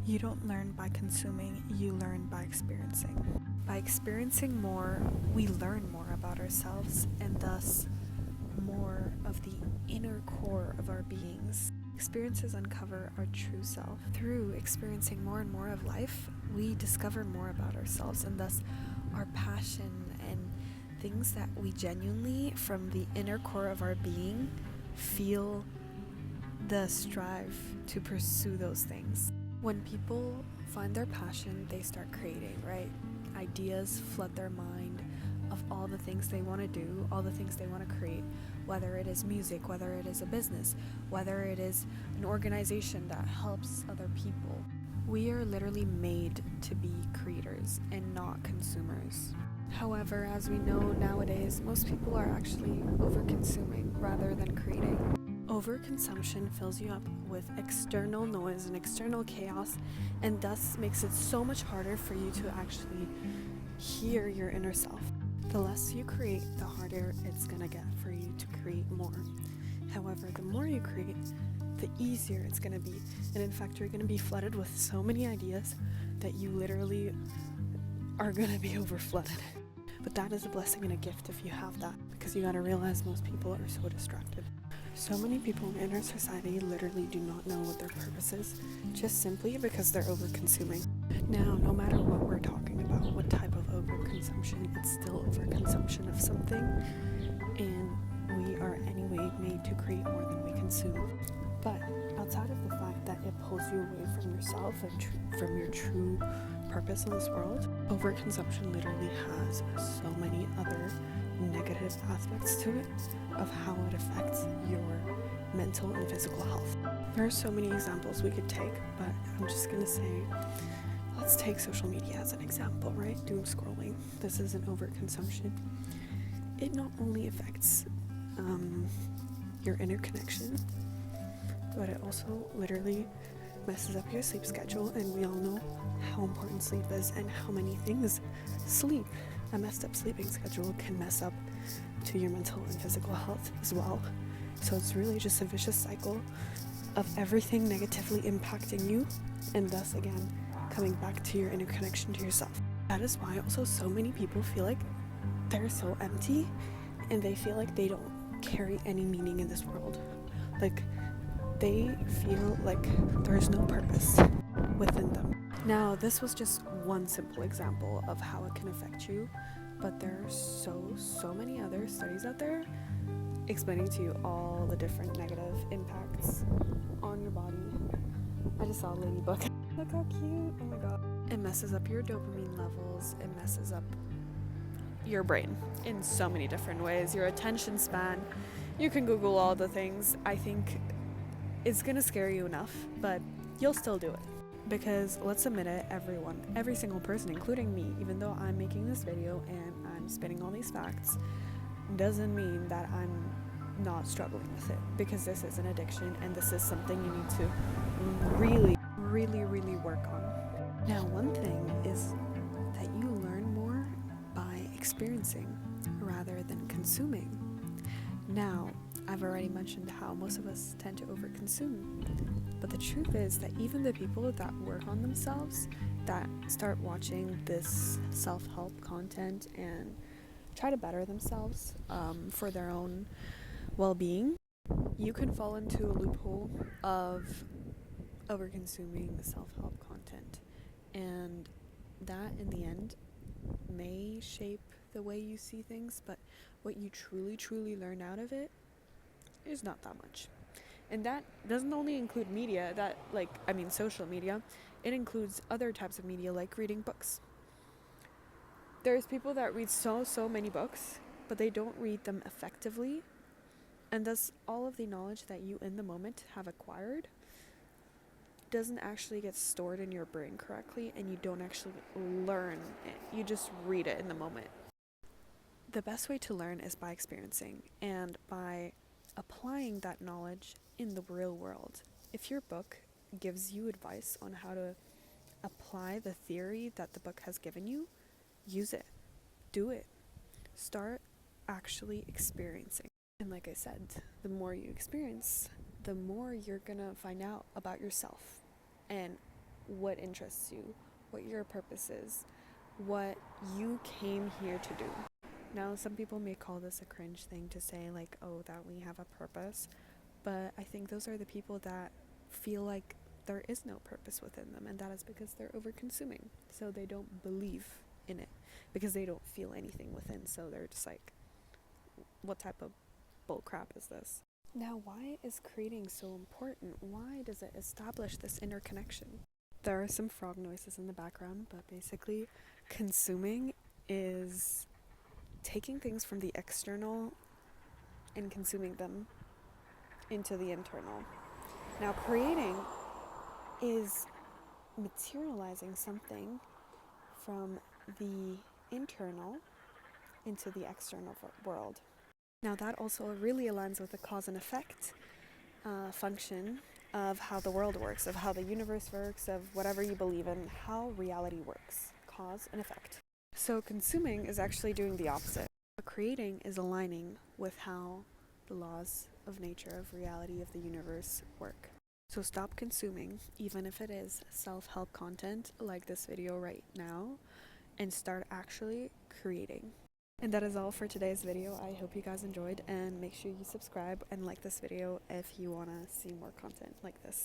You don't learn by consuming, you learn by experiencing. By experiencing more, we learn more about ourselves and thus more of the inner core of our beings. Experiences uncover our true self. Through experiencing more and more of life, we discover more about ourselves and thus our passion and things that we genuinely, from the inner core of our being, feel the strive to pursue those things. When people find their passion, they start creating, right? Ideas flood their mind of all the things they want to do, all the things they want to create, whether it is music, whether it is a business, whether it is an organization that helps other people. We are literally made to be creators and not consumers. However, as we know nowadays, most people are actually over-consuming rather than creating. Overconsumption fills you up with external noise and external chaos, and thus makes it so much harder for you to actually hear your inner self. The less you create, the harder it's gonna get for you to create more. However, the more you create, the easier it's gonna be. And in fact, you're gonna be flooded with so many ideas that you literally are gonna be overflooded. But that is a blessing and a gift if you have that, because you gotta realize most people are so distracted. So many people in our society literally do not know what their purpose is, just simply because they're over-consuming. Now, no matter what we're talking about, what type of overconsumption, it's still overconsumption of something, and we are anyway made to create more than we consume. But outside of the fact that it pulls you away from yourself and from your true purpose in this world, overconsumption literally has so many other negative aspects to it of how it affects your mental and physical health. There are so many examples we could take, but I'm just gonna say, let's take social media as an example, right? Doom scrolling. This is an overconsumption. It not only affects your inner connection, but it also literally messes up your sleep schedule, and we all know how important sleep is and how many things a messed up sleeping schedule can mess up to your mental and physical health as well. So it's really just a vicious cycle of everything negatively impacting you, and thus again coming back to your inner connection to yourself. That is why also so many people feel like they're so empty and they feel like they don't carry any meaning in this world. Like they feel like there's no purpose within them. Now, this was just one simple example of how it can affect you, but there are so many other studies out there explaining to you all the different negative impacts on your body. I just saw a ladybug. Look how cute. Oh my god. It messes up your dopamine levels. It messes up your brain in so many different ways. Your attention span. You can Google all the things. I think it's gonna scare you enough, but you'll still do it. Because let's admit it, every single person, including me, even though I'm making this video and I'm spitting all these facts, doesn't mean that I'm not struggling with it, because this is an addiction and this is something you need to really work on. Now, one thing is that you learn more by experiencing rather than consuming. Now, I've already mentioned how most of us tend to overconsume, but the truth is that even the people that work on themselves, that start watching this self-help content and try to better themselves for their own well-being, you can fall into a loophole of over-consuming the self-help content, and that in the end may shape the way you see things, but what you truly learn out of it is not that much. And that doesn't only include media, social media. It includes other types of media, like reading books. There's people that read so many books, but they don't read them effectively, and thus all of the knowledge that you in the moment have acquired doesn't actually get stored in your brain correctly, and you don't actually learn it. You just read it in the moment. The best way to learn is by experiencing and by applying that knowledge in the real world. If your book gives you advice on how to apply the theory that the book has given you, use it. Do it. Start actually experiencing. And like I said, the more you experience, the more you're gonna find out about yourself. And what interests you, what your purpose is, what you came here to do. Now, some people may call this a cringe thing to say, like, oh, that we have a purpose, but I think those are the people that feel like there is no purpose within them, and that is because they're over consuming. So they don't believe in it because they don't feel anything within. So they're just like, what type of bull crap is this? Now, why is creating so important? Why does it establish this interconnection? There are some frog noises in the background, but basically, consuming is taking things from the external and consuming them into the internal. Now, creating is materializing something from the internal into the external world. Now, that also really aligns with the cause and effect function of how the world works, of how the universe works, of whatever you believe in, how reality works, cause and effect. So consuming is actually doing the opposite. Creating is aligning with how the laws of nature, of reality, of the universe work. So stop consuming, even if it is self-help content like this video right now, and start actually creating. And that is all for today's video. I hope you guys enjoyed, and make sure you subscribe and like this video if you want to see more content like this.